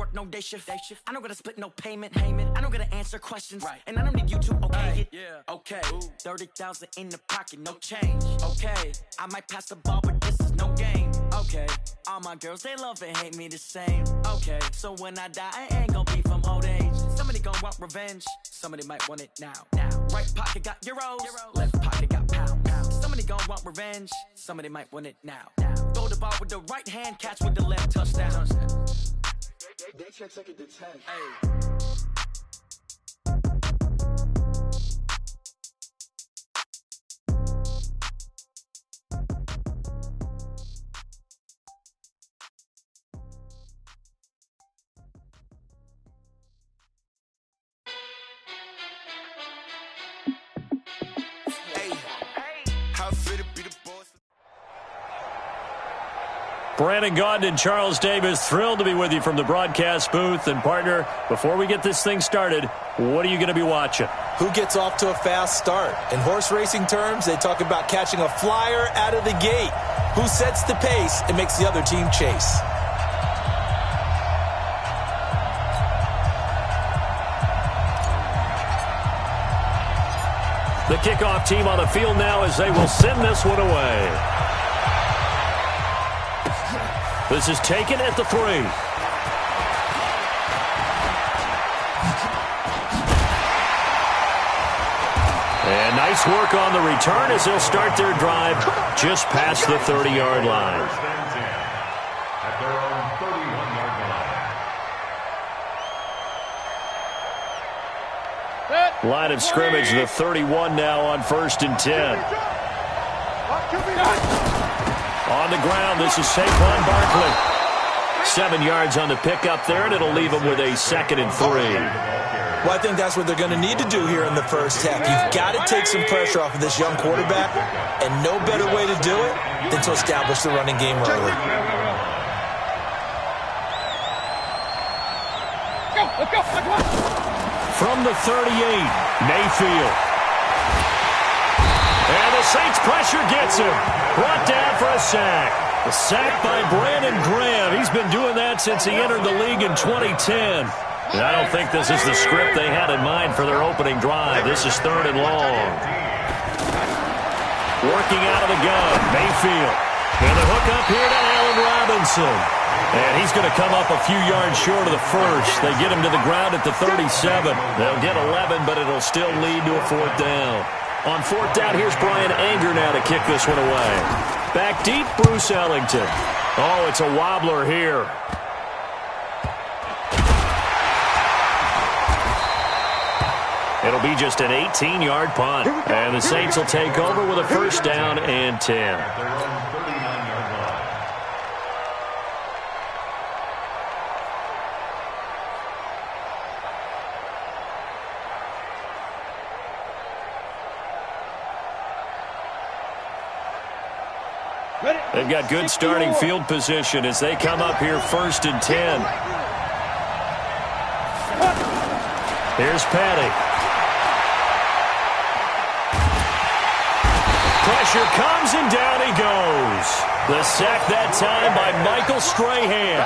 work no day shift. I don't gotta split no payment. I don't gotta answer questions. And I don't need you to okay it. Okay, 30,000 in the pocket, no change. Okay, I might pass the ball, but this is no game. Okay, all my girls, they love and hate me the same. Okay, so when I die, I ain't gonna be from old age. Somebody gon' want revenge. Somebody might want it now. Right pocket got euros. Left pocket got pounds. Somebody gon' want revenge. Somebody might want it now. Throw the ball with the right hand, catch with the left, touchdown. They check second to 10. Hey. Brandon Gaudin and Charles Davis, thrilled to be with you from the broadcast booth. And, partner, before we get this thing started, what are you going to be watching? Who gets off to a fast start? In horse racing terms, they talk about catching a flyer out of the gate. Who sets the pace and makes the other team chase? The kickoff team on the field now as they will send this one away. This is taken at the 3. And nice work on the return as they'll start their drive just past the 30-yard line. Line of scrimmage, the 31 now on 1st and 10. On the ground, this is Saquon Barkley. 7 yards on the pickup there, and it'll leave them with a 2nd and 3. Well, I think that's what they're going to need to do here in the first half. You've got to take some pressure off of this young quarterback, and no better way to do it than to establish the running game early. Let's go. From the 38, Mayfield. And the Saints pressure gets him. Brought down for a sack. A sack by Brandon Graham. He's been doing that since he entered the league in 2010. And I don't think this is the script they had in mind for their opening drive. This is 3rd and long. Working out of the gun, Mayfield. And the hook up here to Allen Robinson. And he's going to come up a few yards short of the first. They get him to the ground at the 37. They'll get 11, but it'll still lead to a 4th down. On 4th down, here's Brian Anger now to kick this one away. Back deep, Bruce Ellington. Oh, it's a wobbler here. It'll be just an 18-yard punt. And the Saints will take over with a 1st down and 10. They've got good starting field position as they come up here 1st and 10. Here's Patty. Pressure comes and down he goes. The sack that time by Michael Strahan.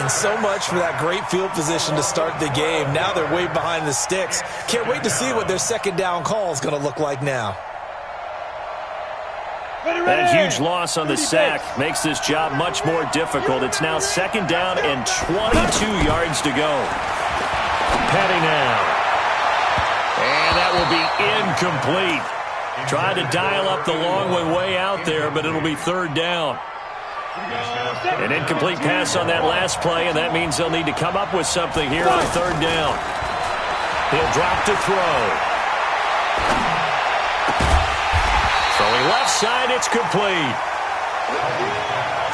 And so much for that great field position to start the game. Now they're way behind the sticks. Can't wait to see what their 2nd down call is going to look like now. That huge loss on the sack makes this job much more difficult. It's now 2nd down and 22 yards to go. Petty now. And that will be incomplete. Tried to dial up the long one way out there, but it'll be 3rd down. An incomplete pass on that last play, and that means they'll need to come up with something here on 3rd down. He'll drop to throw. Throwing left side, it's complete.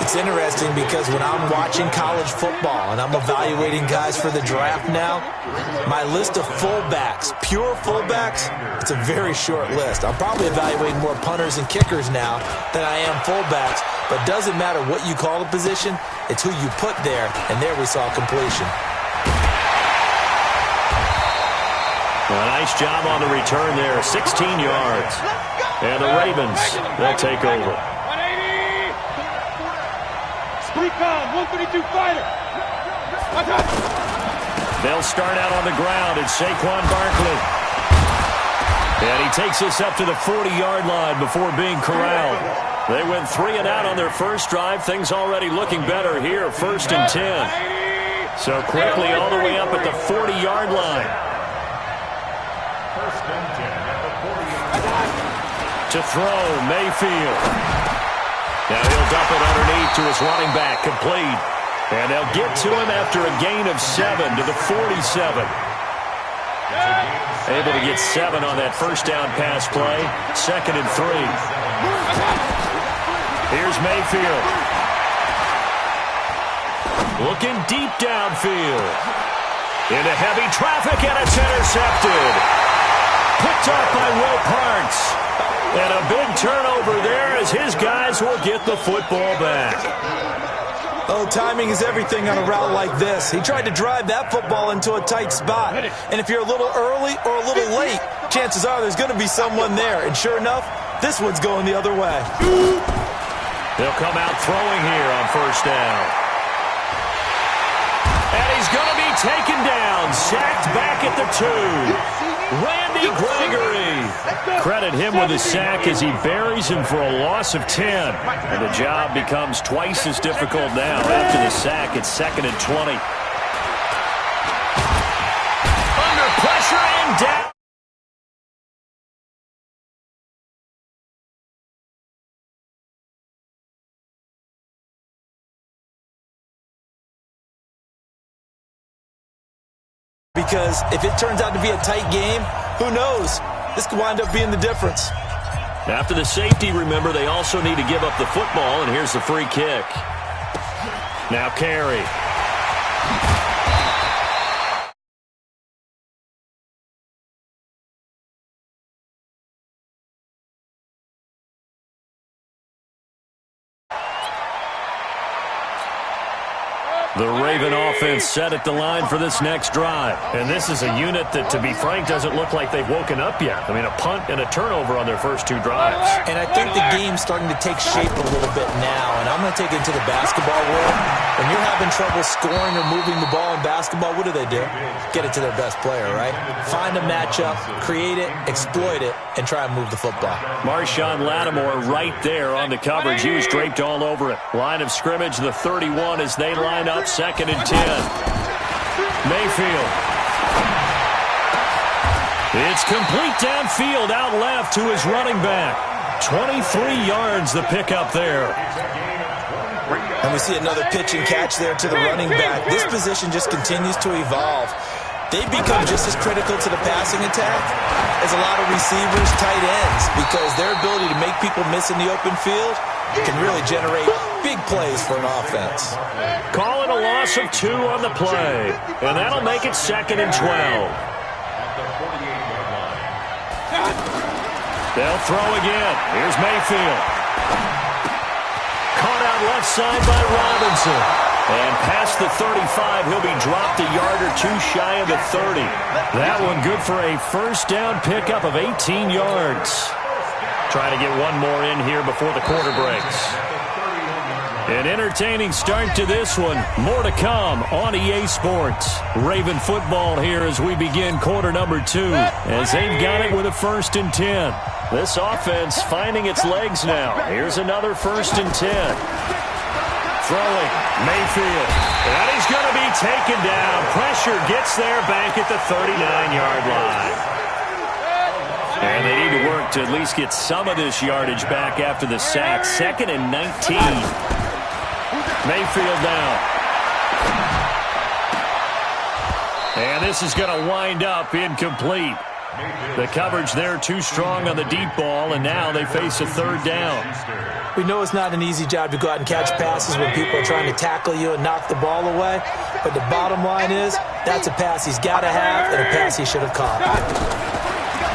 It's interesting because when I'm watching college football and I'm evaluating guys for the draft now, my list of fullbacks, pure fullbacks, it's a very short list. I'm probably evaluating more punters and kickers now than I am fullbacks, but it doesn't matter what you call the position, it's who you put there, and there we saw completion. A nice job on the return there, 16 yards. And the Ravens, they'll take over. 180. Spree calm, 132 fighter. They'll start out on the ground. It's Saquon Barkley. And he takes us up to the 40-yard line before being corralled. They went 3 and out on their first drive. Things already looking better here, 1st and 10. So quickly all the way up at the 40-yard line. To throw, Mayfield. Now he'll dump it underneath to his running back, complete. And they'll get to him after a gain of 7 to the 47. Able to get 7 on that first down pass play. 2nd and 3. Here's Mayfield. Looking deep downfield. Into heavy traffic, and it's intercepted. Picked up by Will Parks. And a big turnover there as his guys will get the football back. Oh, timing is everything on a route like this. He tried to drive that football into a tight spot. And if you're a little early or a little late, chances are there's going to be someone there. And sure enough, this one's going the other way. They'll come out throwing here on first down. And he's going to be taken down, sacked back at the 2. Randy Gregory. Credit him with a sack as he buries him for a loss of 10. And the job becomes twice as difficult now after the sack. It's 2nd and 20. Under pressure and down. Because if it turns out to be a tight game, who knows? This could wind up being the difference. After the safety, remember, they also need to give up the football, and here's the free kick. Now Carey. The Raven offense set at the line for this next drive. And this is a unit that, to be frank, doesn't look like they've woken up yet. I mean, a punt and a turnover on their first 2 drives. And I think the game's starting to take shape a little bit now. And I'm going to take it to the basketball world. When you're having trouble scoring or moving the ball in basketball, what do? Get it to their best player, right? Find a matchup, create it, exploit it, and try and move the football. Marshawn Lattimore right there on the coverage. He was draped all over it. Line of scrimmage, the 31 as they line up. 2nd and 10. Mayfield. It's complete downfield, out left to his running back. 23 yards the pickup there. And we see another pitch and catch there to the running back. This position just continues to evolve. They've become just as critical to the passing attack as a lot of receivers, tight ends, because their ability to make people miss in the open field can really generate big plays for an offense. Call it a loss of 2 on the play, and that'll make it 2nd and 12. They'll throw again. Here's Mayfield. Caught out left side by Robinson. And past the 35, he'll be dropped a yard or 2 shy of the 30. That one good for a first down pickup of 18 yards. Trying to get one more in here before the quarter breaks. An entertaining start to this one. More to come on EA Sports. Raven football here as we begin quarter number 2. As they've got it with a 1st and 10. This offense finding its legs now. Here's another 1st and 10. Throwing, Mayfield. And he's going to be taken down. Pressure gets there back at the 39-yard line. And they need to work to at least get some of this yardage back after the sack. 2nd and 19. Mayfield down. And this is going to wind up incomplete. The coverage there too strong on the deep ball, and now they face a 3rd down. We know it's not an easy job to go out and catch passes when people are trying to tackle you and knock the ball away. But the bottom line is, that's a pass he's got to have and a pass he should have caught.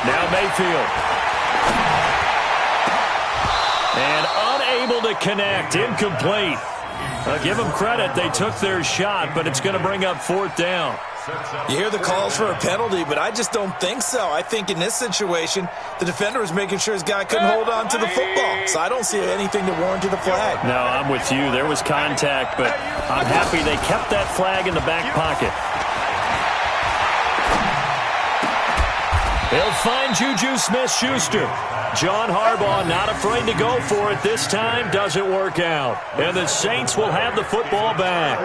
Now Mayfield. And unable to connect. Incomplete. Give them credit. They took their shot, but it's going to bring up 4th down. You hear the calls for a penalty, but I just don't think so. I think in this situation, the defender was making sure his guy couldn't hold on to the football. So I don't see anything to warrant the flag. No, I'm with you. There was contact, but I'm happy they kept that flag in the back pocket. He'll find Juju Smith-Schuster. John Harbaugh not afraid to go for it this time. Doesn't work out. And the Saints will have the football back.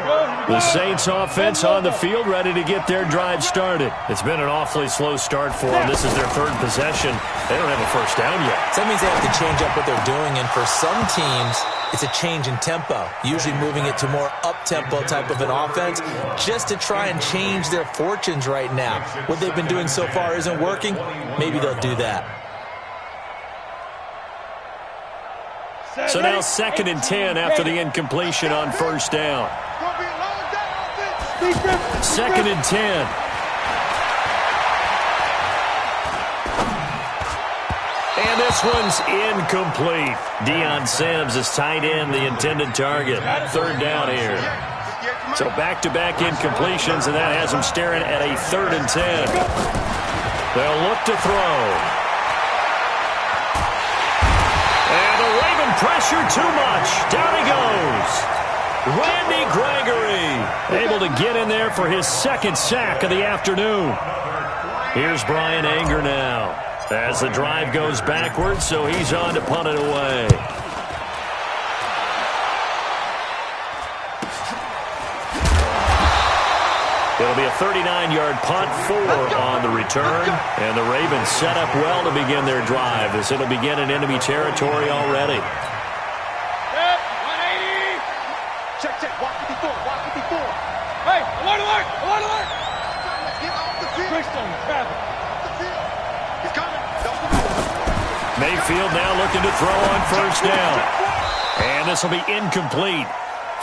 The Saints offense on the field ready to get their drive started. It's been an awfully slow start for them. This is their third possession. They don't have a first down yet. So that means they have to change up what they're doing. And for some teams, it's a change in tempo, usually moving it to more up-tempo type of an offense just to try and change their fortunes right now. What they've been doing so far isn't working. Maybe they'll do that. So now 2nd and 10 after the incompletion on first down. 2nd and 10. And this one's incomplete. Deion Sims is tight end, the intended target. 3rd down here. So back-to-back incompletions, and that has them staring at a 3rd and 10. They'll look to throw. And the Raven pressure too much. Down he goes. Randy Gregory able to get in there for his 2nd sack of the afternoon. Here's Brian Anger now as the drive goes backwards, so he's on to punt it away. It'll be a 39-yard punt, 4 on the return. And the Ravens set up well to begin their drive as it'll begin in enemy territory already. 180. Check. Walk 54. Hey, alert. Let's get off the field. Christian, traffic. He's coming. Mayfield now looking to throw on first down. And this will be incomplete.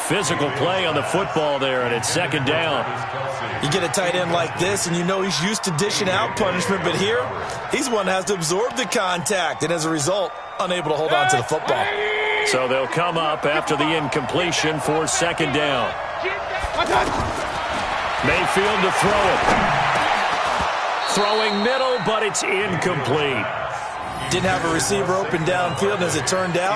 Physical play on the football there, and it's 2nd down. You get a tight end like this, and you know he's used to dishing out punishment, but here, he's the one that has to absorb the contact, and as a result, unable to hold on to the football. So they'll come up after the incompletion for 2nd down. Mayfield to throw it. Throwing middle, but it's incomplete. Didn't have a receiver open downfield, and as it turned out,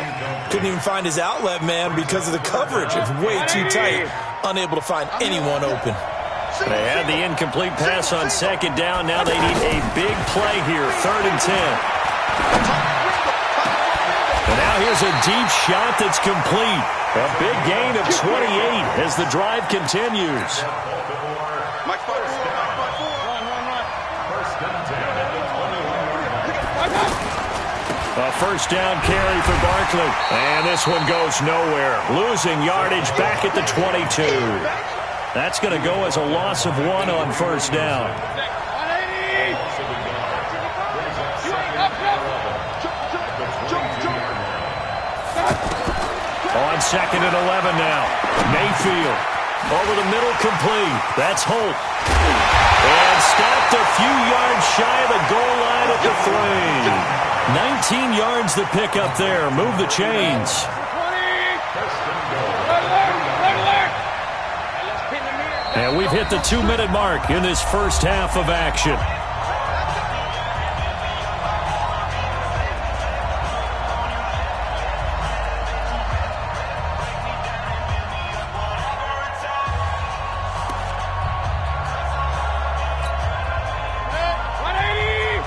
couldn't even find his outlet man because of the coverage. It's way too tight, unable to find anyone open. They had the incomplete pass on 2nd down. Now they need a big play here, 3rd and 10. And now here's a deep shot that's complete. A big gain of 28 as the drive continues. A first down carry for Barkley. And this one goes nowhere. Losing yardage back at the 22. That's going to go as a loss of 1 on first down. On 2nd and 11 now. Mayfield over the middle, complete. That's Holt. And stopped a few yards shy of the goal line at the 3. 19 yards to pick up there. Move the chains. And we've hit the 2-minute mark in this first half of action.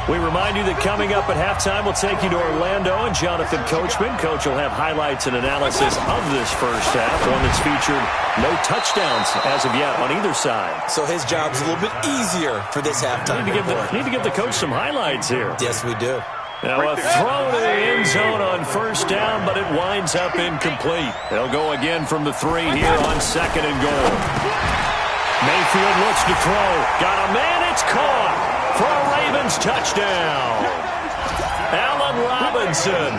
We remind you that coming up at halftime, we'll take you to Orlando and Jonathan Coachman. Coach will have highlights and analysis of this first half, one that's featured no touchdowns as of yet on either side. So his job's a little bit easier for this halftime. Need to give the coach some highlights here. Yes, we do. Now a throw to the end zone on first down, but it winds up incomplete. They'll go again from the 3 here on 2nd and goal. Mayfield looks to throw. Got a man, it's caught. For a Ravens touchdown. Allen Robinson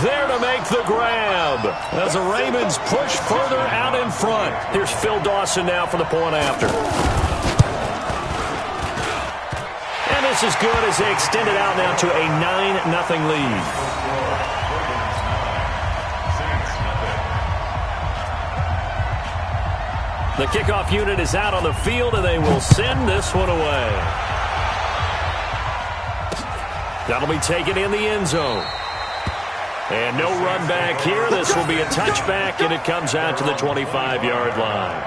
there to make the grab as the Ravens push further out in front. Here's Phil Dawson now for the point after. And this is good as they extend it out now to a 9-0 lead. The kickoff unit is out on the field, and they will send this one away. That'll be taken in the end zone. And no run back here. This will be a touchback, and it comes out to the 25-yard line.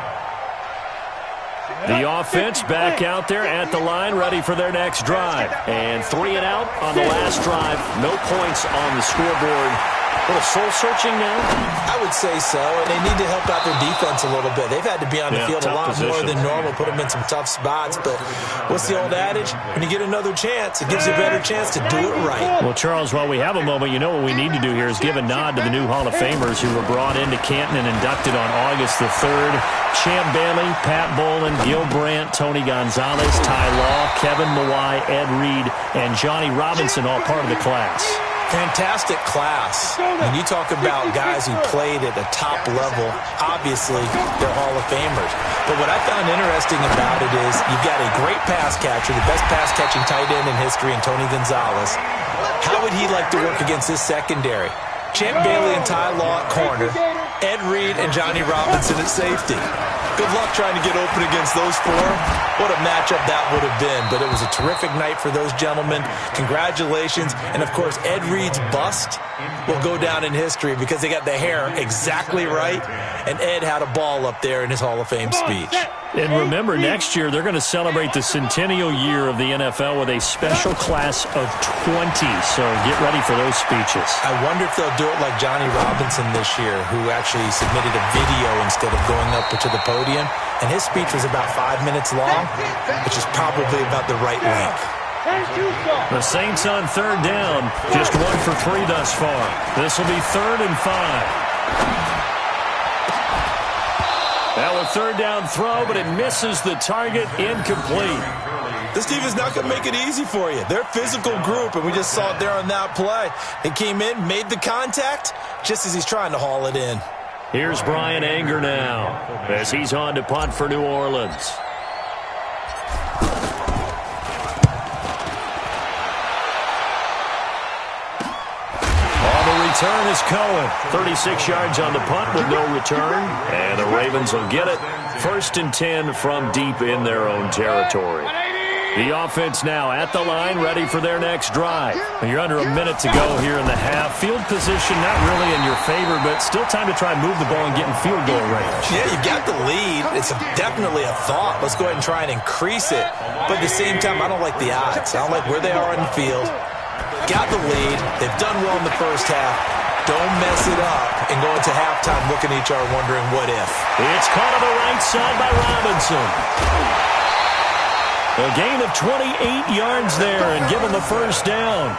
The offense back out there at the line, ready for their next drive. And 3 and out on the last drive. No points on the scoreboard. A little soul-searching now? I would say so, and they need to help out their defense a little bit. They've had to be on the field a lot more than normal, put them in some tough spots. But what's the old adage? When you get another chance, it gives you a better chance to do it right. Well, Charles, while we have a moment, you know what we need to do here is give a nod to the new Hall of Famers who were brought into Canton and inducted on August the 3rd. Champ Bailey, Pat Bolin, Gil Brandt, Tony Gonzalez, Ty Law, Kevin Mawai, Ed Reed, and Johnny Robinson, all part of the class. Fantastic class. When you talk about guys who played at the top level, obviously they're Hall of Famers. But what I found interesting about it is you've got a great pass catcher, the best pass-catching tight end in history, in Tony Gonzalez. How would he like to work against his secondary? Champ Bailey and Ty Law at corner, Ed Reed and Johnny Robinson at safety. Good luck trying to get open against those four. What a matchup that would have been. But it was a terrific night for those gentlemen. Congratulations. And, of course, Ed Reed's bust will go down in history because they got the hair exactly right. And Ed had a ball up there in his Hall of Fame speech. And remember, next year they're going to celebrate the centennial year of the NFL with a special class of 20. So get ready for those speeches. I wonder if they'll do it like Johnny Robinson this year, who actually submitted a video instead of going up to the podium. And his speech was about 5 minutes long, which is probably about the right length. The Saints on third down, just 1 for 3 thus far. This will be 3rd and 5. Now a third down throw, but it misses the target, incomplete. This team is not going to make it easy for you. They're a physical group, and we just saw it there on that play. They came in, made the contact, just as he's trying to haul it in. Here's Brian Anger now, as he's on to punt for New Orleans. Return is Cohen. 36 yards on the punt with no return. And the Ravens will get it. 1st and 10 from deep in their own territory. The offense now at the line, ready for their next drive. You're under a minute to go here in the half. Field position not really in your favor, but still time to try and move the ball and get in field goal range. Yeah, you've got the lead. It's definitely a thought. Let's go ahead and try and increase it. But at the same time, I don't like the odds. I don't like where they are in the field. Got the lead. They've done well in the first half. Don't mess it up and go into halftime looking at each other wondering what if. It's caught on the right side by Robinson. A gain of 28 yards there and give them a first down.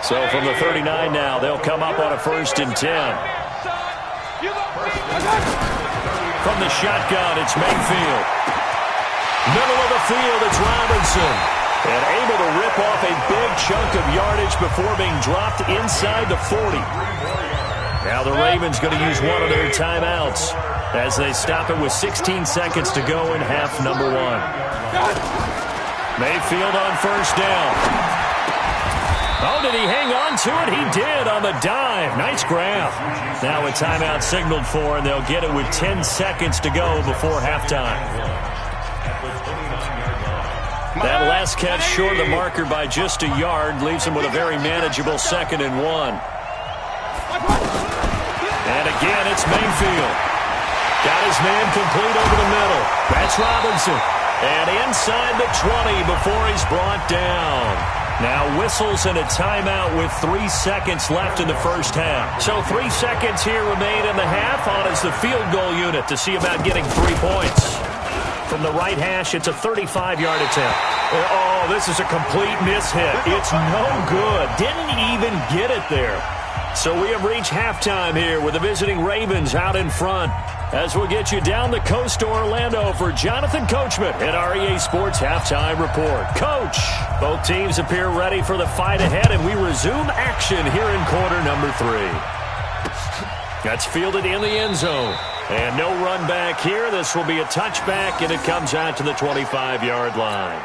So from the 39 now, they'll come up on a 1st and 10. From the shotgun, it's Mayfield. Middle of the field, it's Robinson. And able to rip off a big chunk of yardage before being dropped inside the 40. Now the Ravens going to use one of their timeouts as they stop it with 16 seconds to go in half number 1. Mayfield on 1st down. Oh, did he hang on to it? He did on the dive. Nice grab. Now a timeout signaled for, and they'll get it with 10 seconds to go before halftime. That last catch short of the marker by just a yard leaves him with a very manageable 2nd and 1. And again, it's Mayfield. Got his man complete over the middle. That's Robinson. And inside the 20 before he's brought down. Now whistles and a timeout with 3 seconds left in the first half. So 3 seconds here remain in the half on as the field goal unit to see about getting 3 points. From the right hash, it's a 35-yard attempt. Oh, this is a complete mishit. It's no good. Didn't even get it there. So we have reached halftime here with the visiting Ravens out in front. As we'll get you down the coast to Orlando for Jonathan Coachman at our EA Sports Halftime Report. Coach, both teams appear ready for the fight ahead, and we resume action here in quarter number 3. That's fielded in the end zone. And no run back here. This will be a touchback, and it comes out to the 25-yard line.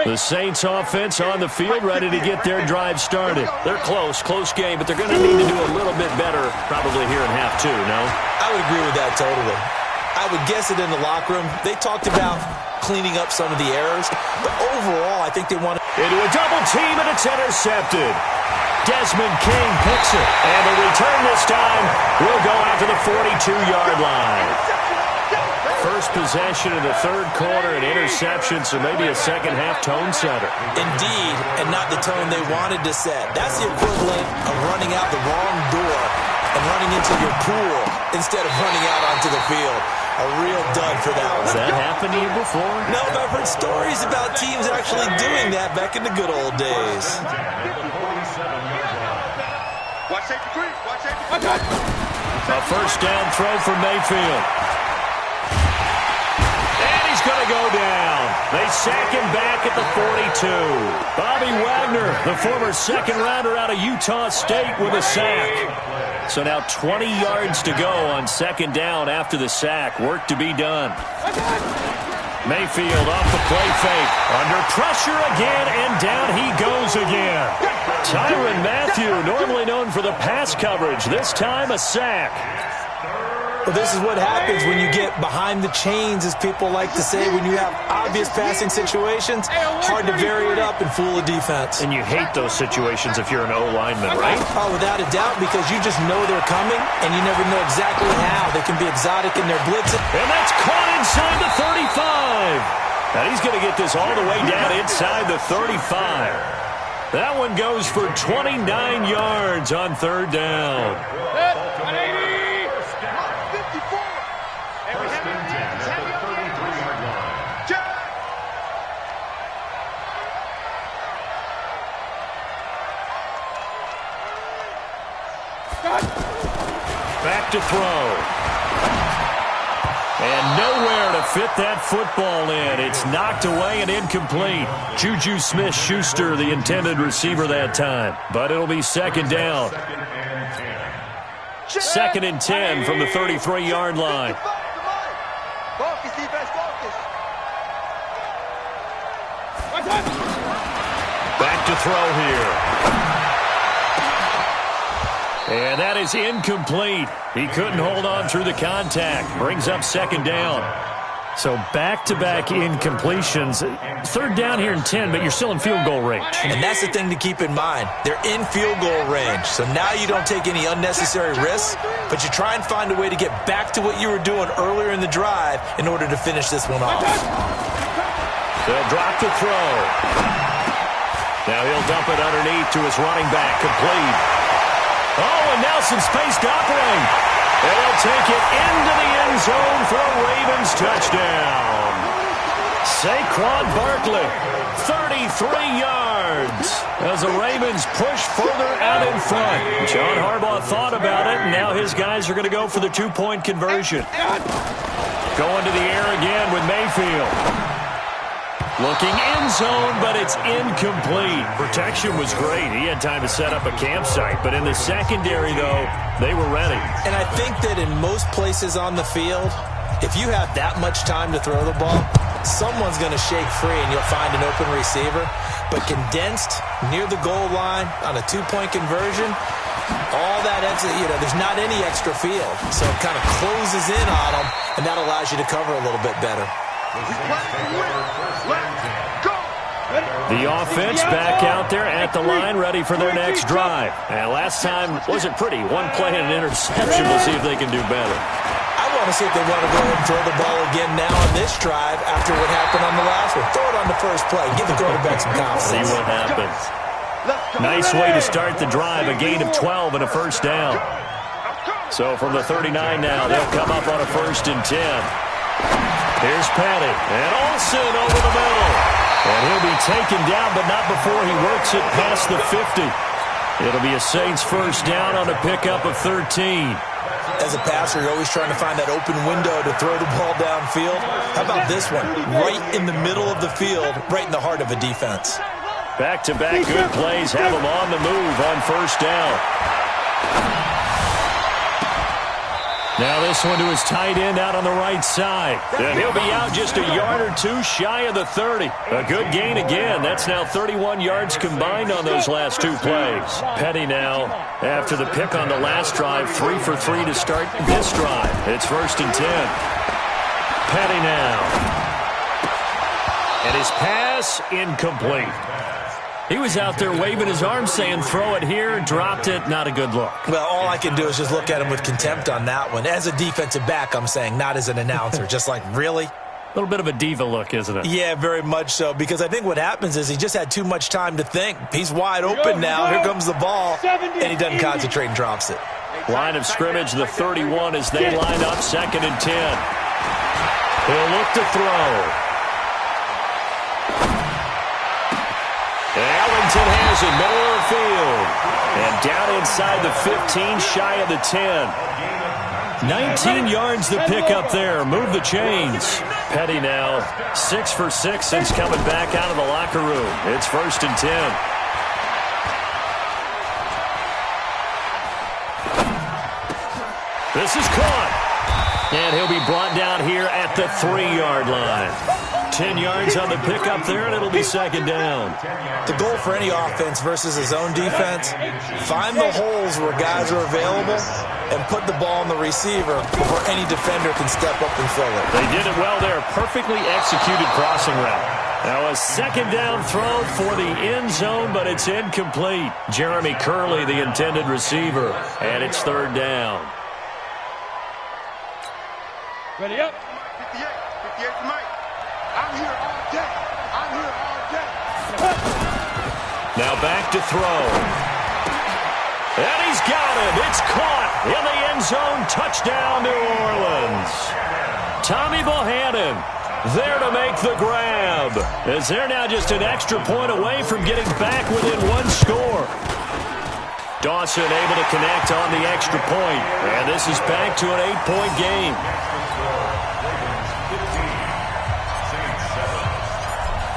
The Saints offense on the field, ready to get their drive started. They're close game, but they're going to need to do a little bit better probably here in half 2, no? I would agree with that totally. I would guess it in the locker room. They talked about cleaning up some of the errors, but overall I think they want to... Into a double team, and it's intercepted. Desmond King picks it. And the return this time will go after the 42-yard line. First possession of the third quarter, an interception, so maybe a second-half tone setter. Indeed, and not the tone they wanted to set. That's the equivalent of running out the wrong door and running into your pool instead of running out onto the field. A real dud for that one. Has that happened to you before? No, but I've heard stories about teams actually doing that back in the good old days. Watch safety three. Watch safety three. A first down throw for Mayfield. And he's going to go down. They sack him back at the 42. Bobby Wagner, the former second-rounder out of Utah State, with a sack. So now 20 yards to go on second down after the sack. Work to be done. Mayfield off the play fake. Under pressure again, and down he goes again. Tyrann Mathieu, normally known for the pass coverage, this time a sack. Well, this is what happens when you get behind the chains, as people like to say, when you have obvious passing situations. Hard to vary it up and fool a defense. And you hate those situations if you're an O-lineman, right? Oh, without a doubt, because you just know they're coming, and you never know exactly how. They can be exotic in their blitzing. And that's caught inside the 35. Now he's going to get this all the way down inside the 35. That one goes for 29 yards on third down. Back to throw. And nowhere to fit that football in. It's knocked away and incomplete. Juju Smith-Schuster, the intended receiver that time. But it'll be second down. Second and 10 from the 33-yard line. Focus, defense, focus. Back to throw here. And that is incomplete. He couldn't hold on through the contact. Brings up second down. So back-to-back incompletions. Third down here in 10, but you're still in field goal range. And that's the thing to keep in mind. They're in field goal range. So now you don't take any unnecessary risks, but you try and find a way to get back to what you were doing earlier in the drive in order to finish this one off. They'll drop the throw. Now he'll dump it underneath to his running back. Complete. Oh, and now some space to operate. And they'll take it into the end zone for a Ravens touchdown. Saquon Barkley, 33 yards. As the Ravens push further out in front. John Harbaugh thought about it, and now his guys are going to go for the two-point conversion. Going to the air again with Mayfield. Looking end zone, but it's incomplete. Protection was great. He had time to set up a campsite. But in the secondary, though, they were ready. And I think that in most places on the field, if you have that much time to throw the ball, someone's going to shake free and you'll find an open receiver. But condensed near the goal line on a two-point conversion, all that extra, there's not any extra field. So it kind of closes in on them, and that allows you to cover a little bit better. The offense back out there at the line, ready for their next drive. And last time wasn't pretty. One play and an interception. We'll see if they can do better. I want to see if they want to go ahead and throw the ball again now on this drive after what happened on the last one. Throw it on the first play. Give the quarterback some confidence. See what happens. Nice way to start the drive. A gain of 12 and a first down. So from the 39 now, they'll come up on a first and 10. Here's Petty. And Olsen over the middle. And he'll be taken down, but not before he works it past the 50. It'll be a Saints first down on a pickup of 13. As a passer, you're always trying to find that open window to throw the ball downfield. How about this one? Right in the middle of the field, right in the heart of a defense. Back-to-back good plays have him on the move on first down. Now this one to his tight end out on the right side. And he'll be out just a yard or two shy of the 30. A good gain again. That's now 31 yards combined on those last two plays. Petty now, after the pick on the last drive, 3 for 3 to start this drive. It's first and 10. Petty now. And his pass incomplete. He was out there waving his arms saying, throw it here, dropped it, not a good look. Well, all I can do is just look at him with contempt on that one. As a defensive back, I'm saying, not as an announcer. Just like, really? A little bit of a diva look, isn't it? Yeah, very much so, because I think what happens is he just had too much time to think. He's wide open now. Here comes the ball, and he doesn't concentrate and drops it. Line of scrimmage, the 31 as they line up, 2nd and 10. He'll look to throw. Ellington has it, middle of the field. And down inside the 15, shy of the 10. 19 yards to pick up there. Move the chains. Petty now 6 for 6 since coming back out of the locker room. It's 1st and 10. This is caught. And he'll be brought down here at the 3-yard line. 10 yards on the pickup there, and it'll be 2nd down. The goal for any offense versus his own defense, find the holes where guys are available and put the ball on the receiver before any defender can step up and fill it. They did it well there. Perfectly executed crossing route. Now a 2nd down throw for the end zone, but it's incomplete. Jeremy Curley, the intended receiver, and it's 3rd down. Ready up. 58 for Mike. I'm here all day. I'm here all day. Now back to throw. And he's got it. It's caught in the end zone. Touchdown, New Orleans. Tommy Bohannon there to make the grab. As they're now just an extra point away from getting back within 1 score. Dawson able to connect on the extra point. And this is back to an 8-point game.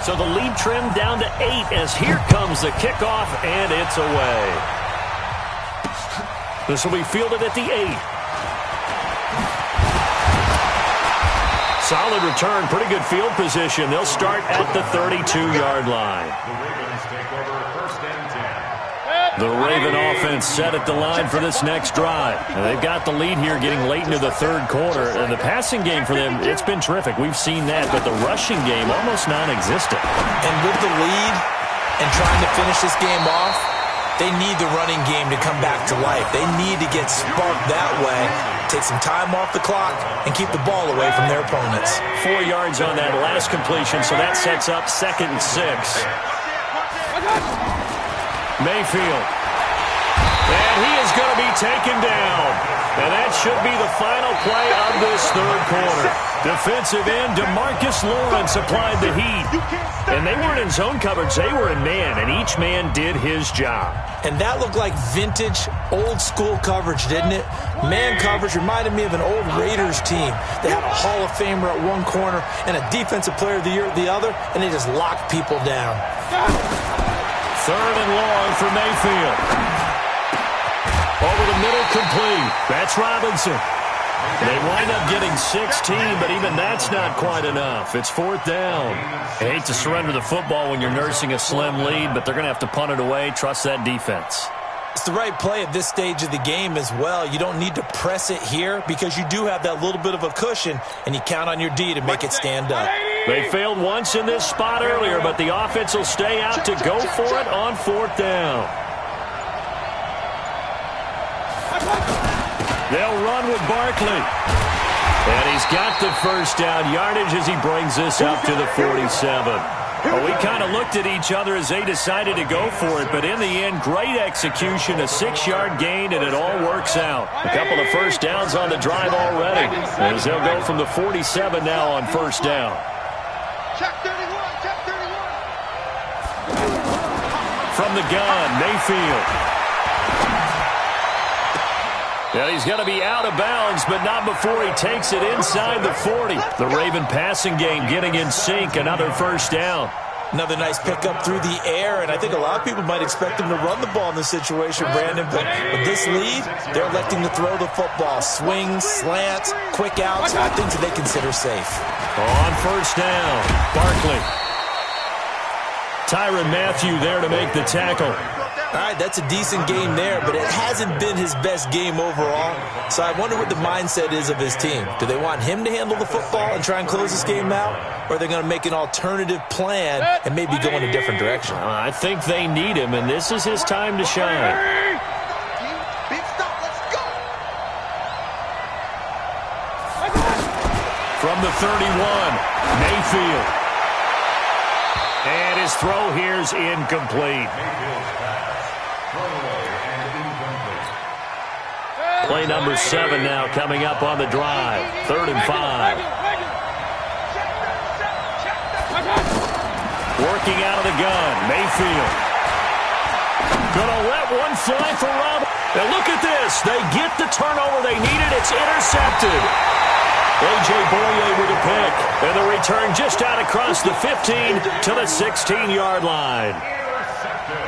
So the lead trimmed down to 8 as here comes the kickoff, and it's away. This will be fielded at the 8. Solid return, pretty good field position. They'll start at the 32-yard line. The Raven offense set at the line for this next drive. And they've got the lead here getting late into the 3rd quarter. And the passing game for them, it's been terrific. We've seen that, but the rushing game almost non-existent. And with the lead and trying to finish this game off, they need the running game to come back to life. They need to get sparked that way, take some time off the clock, and keep the ball away from their opponents. 4 yards on that last completion, so that sets up 2nd and 6. Mayfield. And he is going to be taken down. And that should be the final play of this 3rd quarter. Defensive end DeMarcus Lawrence applied the heat. And they weren't in zone coverage. They were in man, and each man did his job. And that looked like vintage, old-school coverage, didn't it? Man coverage reminded me of an old Raiders team. They had a Hall of Famer at one corner and a Defensive Player of the Year at the other, and they just locked people down. 3rd and long for Mayfield. Over the middle, complete. That's Robinson. They wind up getting 16, but even that's not quite enough. It's 4th down. I hate to surrender the football when you're nursing a slim lead, but they're going to have to punt it away. Trust that defense. It's the right play at this stage of the game as well. You don't need to press it here because you do have that little bit of a cushion, and you count on your D to make it stand up. They failed once in this spot earlier, but the offense will stay out to go for it on 4th down. They'll run with Barkley. And he's got the 1st down yardage as he brings this up to the 47. Well, we kind of looked at each other as they decided to go for it, but in the end, great execution, a 6-yard gain, and it all works out. A couple of 1st downs on the drive already, as they'll go from the 47 now on 1st down. Check 31, check 31. From the gun, Mayfield. Yeah, he's going to be out of bounds, but not before he takes it inside the 40. The Raven passing game getting in sync, another 1st down. Another nice pickup through the air, and I think a lot of people might expect him to run the ball in this situation, Brandon, but with this lead, they're electing to throw the football. Swings, slants, quick outs, things that they consider safe. On 1st down, Barkley. Tyrann Mathieu there to make the tackle. All right, that's a decent game there, but it hasn't been his best game overall. So I wonder what the mindset is of his team. Do they want him to handle the football and try and close this game out? Or are they going to make an alternative plan and maybe go in a different direction? I think they need him, and this is his time to shine. Big stop, let's go. From the 31, Mayfield. And his throw here's incomplete. Play number 7 now coming up on the drive. 3rd and 5. Working out of the gun, Mayfield. Gonna let one fly for Rob. And look at this. They get the turnover they needed. It's intercepted. A.J. Boye with a pick. And the return just out across the 15 to the 16-yard line.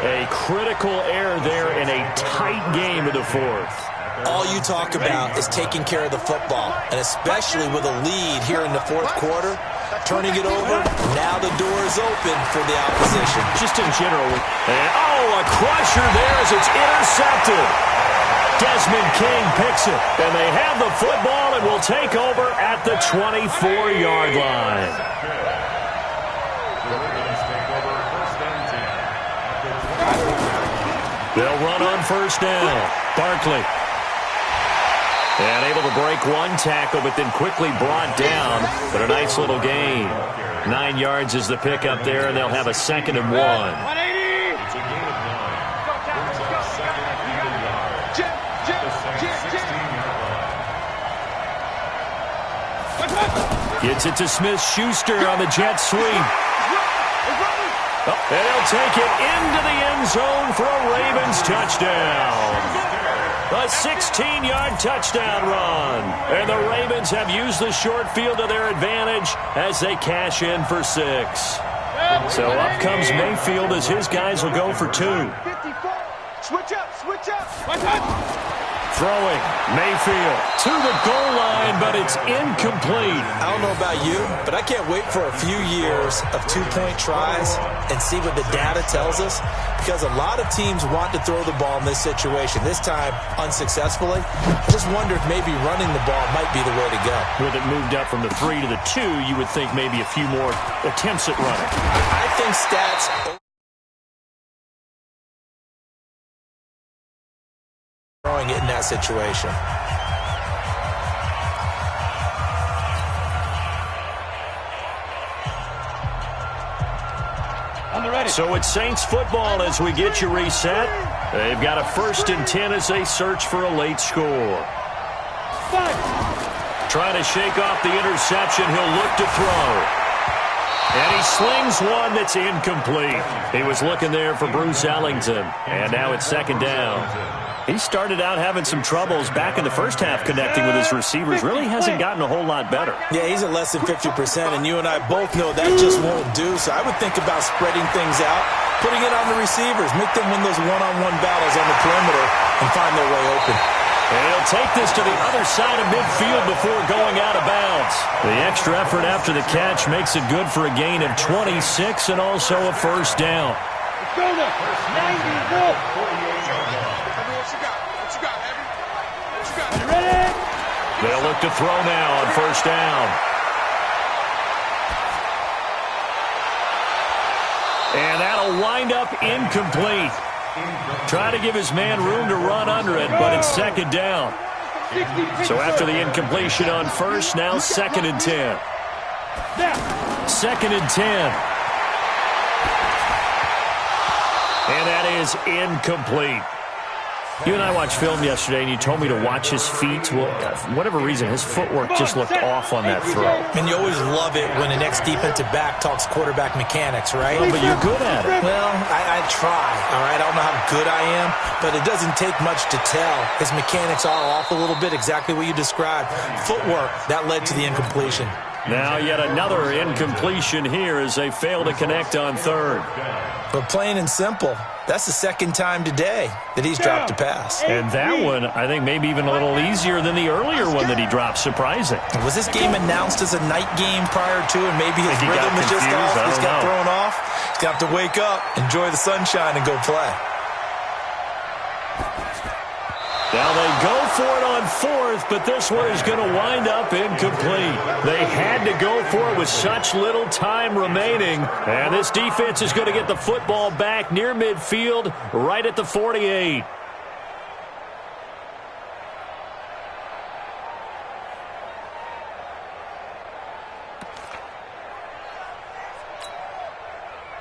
A critical error there in a tight game of the 4th. All you talk about is taking care of the football, and especially with a lead here in the 4th quarter, turning it over, now the door is open for the opposition. Just in general. And, a crusher there as it's intercepted. Desmond King picks it, and they have the football and will take over at the 24-yard line. They'll run on 1st down. Barkley. And able to break one tackle, but then quickly brought down. But a nice little gain. 9 yards is the pickup there, and they'll have a 2nd and 1. 180. Gets it to Smith-Schuster on the jet sweep. And he'll take it into the end zone for a Ravens touchdown. A 16-yard touchdown run. And the Ravens have used the short field to their advantage as they cash in for 6. So up comes Mayfield as his guys will go for 2. 54. Switch up, switch up. Throwing, Mayfield to the goal line, but it's incomplete. I don't know about you, but I can't wait for a few years of 2-point tries and see what the data tells us, because a lot of teams want to throw the ball in this situation, this time unsuccessfully. I just wonder if maybe running the ball might be the way to go. With it moved up from the 3 to the 2, you would think maybe a few more attempts at running. I think stats throwing it in that situation. So it's Saints football as we get you reset. They've got a 1st and 10 as they search for a late score. Trying to shake off the interception. He'll look to throw. And he slings one that's incomplete. He was looking there for Bruce Ellington. And now it's 2nd down. He started out having some troubles back in the first half connecting with his receivers. Really hasn't gotten a whole lot better. Yeah, he's at less than 50%, and you and I both know that just won't do. So I would think about spreading things out, putting it on the receivers, make them win those one-on-one battles on the perimeter and find their way open. And he'll take this to the other side of midfield before going out of bounds. The extra effort after the catch makes it good for a gain of 26 and also a 1st down. Go to 94. They'll look to throw now on 1st down. And that'll wind up incomplete. Trying to give his man room to run under it, but it's 2nd down. So after the incompletion on 1st, now 2nd and 10. 2nd and 10. And that is incomplete. You and I watched film yesterday, and you told me to watch his feet. Well, for whatever reason, his footwork just looked off on that throw. And you always love it when the next defensive back talks quarterback mechanics, right? Well, but you're good at it. Well, I try, all right? I don't know how good I am, but it doesn't take much to tell. His mechanics are off a little bit, exactly what you described. Footwork, that led to the incompletion. Now yet another incompletion here as they fail to connect on 3rd. But plain and simple, that's the 2nd time today that he's dropped a pass. And that one, I think, maybe even a little easier than the earlier one that he dropped. Surprising. Was this game announced as a night game prior to, and maybe his rhythm is just off? He's got thrown off. He's got to wake up, enjoy the sunshine, and go play. Now they go for it on fourth, but this one is going to wind up incomplete. They had to go for it with such little time remaining. And this defense is going to get the football back near midfield, right at the 48.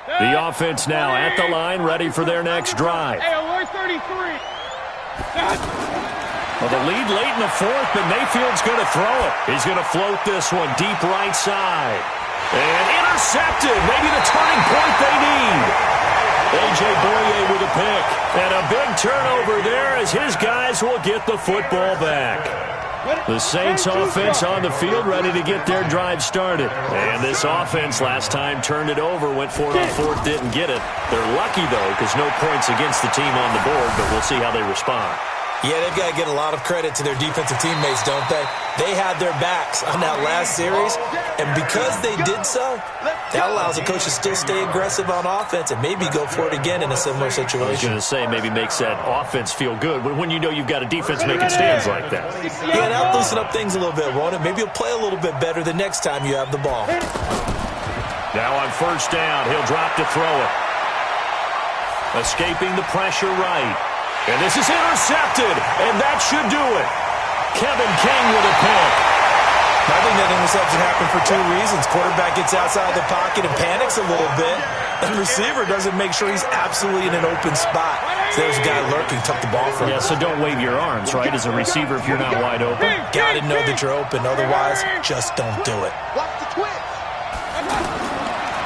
The offense now at the line, ready for their next drive. Hey, alert 33. Well, the lead late in the fourth, but Mayfield's going to throw it. He's going to float this one deep right side. And intercepted. Maybe the turning point they need. A.J. Boye with a pick. And a big turnover there as his guys will get the football back. The Saints offense on the field ready to get their drive started. And this offense last time turned it over, went for it on fourth, didn't get it. They're lucky, though, because no points against the team on the board, but we'll see how they respond. Yeah, they've got to get a lot of credit to their defensive teammates, don't they? They had their backs on that last series, and because they did so, that allows the coach to still stay aggressive on offense and maybe go for it again in a similar situation. I was going to say maybe makes that offense feel good when you know you've got a defense making stands like that. Yeah, that'll loosen up things a little bit, won't it? Maybe you'll play a little bit better the next time you have the ball. Now on first down, he'll drop to throw it. Escaping the pressure right. And this is intercepted, and that should do it. Kevin King with a pick. I think that interception happened for two reasons. Quarterback gets outside the pocket and panics a little bit, and receiver doesn't make sure he's absolutely in an open spot. So there's a guy lurking, took the ball from him. Yeah, so don't wave your arms, right, as a receiver if you're not wide open. Got to know that you're open, otherwise just don't do it. Watch the twist.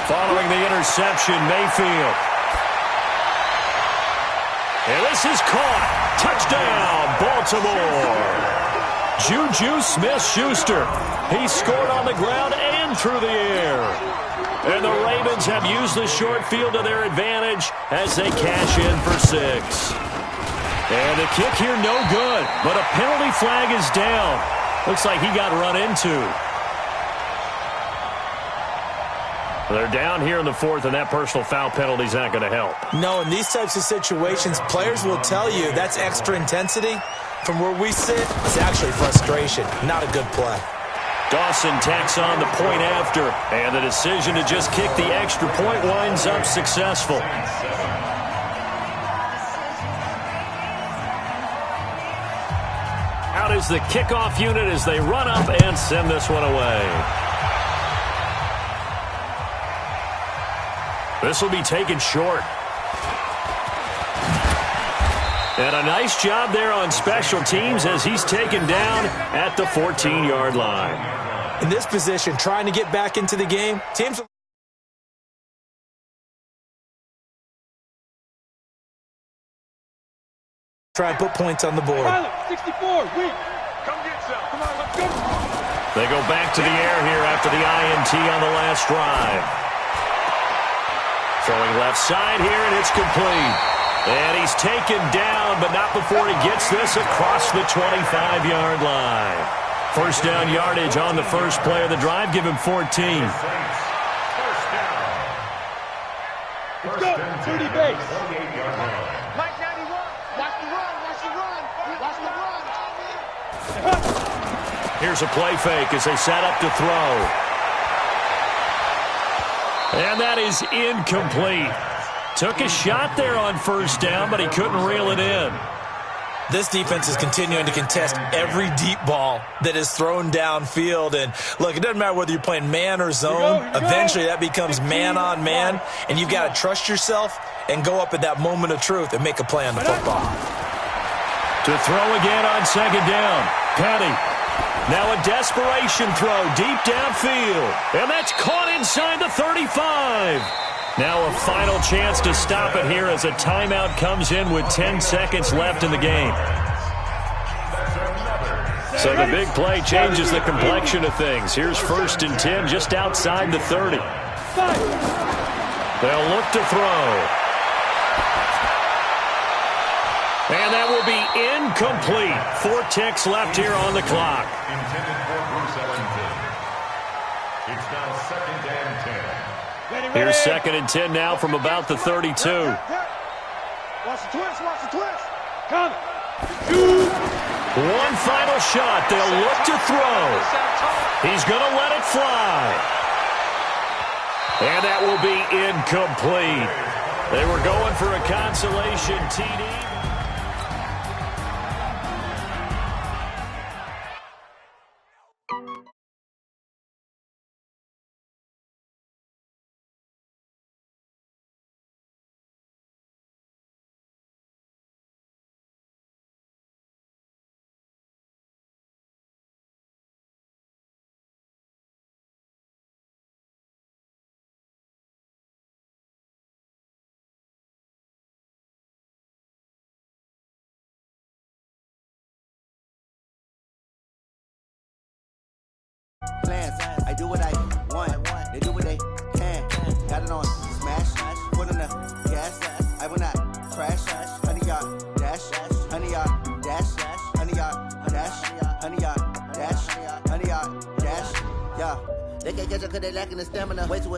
Following the interception, Mayfield. And this is caught. Touchdown, Baltimore. Juju Smith-Schuster. He scored on the ground and through the air. And the Ravens have used the short field to their advantage as they cash in for 6. And the kick here no good, but a penalty flag is down. Looks like he got run into. They're down here in the fourth, and that personal foul penalty is not going to help. No, in these types of situations, players will tell you that's extra intensity. From where we sit, it's actually frustration. Not a good play. Dawson tacks on the point after, and the decision to just kick the extra point winds up successful. Out is the kickoff unit as they run up and send this one away. This will be taken short. And a nice job there on special teams as he's taken down at the 14-yard line. In this position, trying to get back into the game, teams try and put points on the board. 64, weak. Come get some. Come on, let's go. They go back to the air here after the INT on the last drive. Throwing left side here, and it's complete. And he's taken down, but not before he gets this across the 25-yard line. First down yardage on the first play of the drive. Give him 14. Let's go. 30 base. Mike 91. Watch the run. Watch the run. Watch the run. Here's a play fake as they set up to throw. And that is incomplete. Took a shot there on first down, but he couldn't reel it in. This defense is continuing to contest every deep ball that is thrown downfield. And, look, it doesn't matter whether you're playing man or zone. Eventually, that becomes man-on-man, and you've got to trust yourself and go up at that moment of truth and make a play on the football. To throw again on second down. Petty. Now a desperation throw deep downfield. And that's caught inside the 35. Now a final chance to stop it here as a timeout comes in with 10 seconds left in the game. So the big play changes the complexion of things. Here's 1st and 10 just outside the 30. They'll look to throw. And that will be incomplete. 4 ticks left here on the clock. It's now 2nd and 10. Here's 2nd and 10 now from about the 32. Watch the twist. Watch the twist. Come. One final shot. They'll look to throw. He's going to let it fly. And that will be incomplete. They were going for a consolation TD. Plans, I do what I want, they do what they can. Got it on smash, put on the gas. I will not crash. Honey yard dash, honey yard dash, honey yard dash, honey yard dash, honey yard dash. Yeah, they can't catch up 'cause they lacking the stamina. Way too